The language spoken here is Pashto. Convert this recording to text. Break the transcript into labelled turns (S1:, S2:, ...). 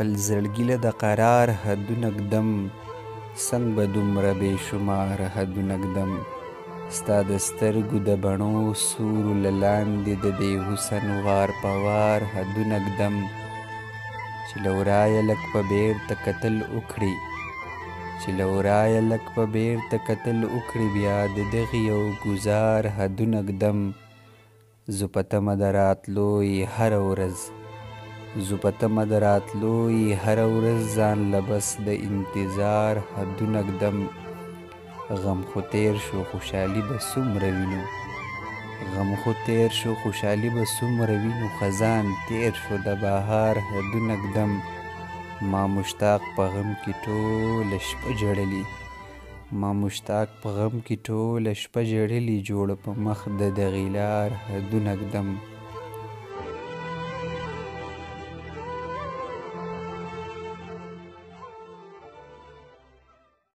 S1: خپل زړګي له د قرار حدونه ږدم څنګ به دومره بې شمار حدونه ږدم ستا د سترګو د بڼو سورو له لاندې د دې حسن وار په وار حدونه ږدم چې له ورایه لږ په بیرته کتل وکړي بیا د دغې یو ګزار حدونه ږدم زه په تمه د راتلو یې هره ورځ ځان له بس د انتظار حدونه ږدم غم خو تیر شو خوشحالي به څومره وینو خزان تیر شو د بهار حدونه ږدم ما مشتاق په غم کې ټوله شپه ژړلي جوړ په مخ د دغې لار حدونه ږدم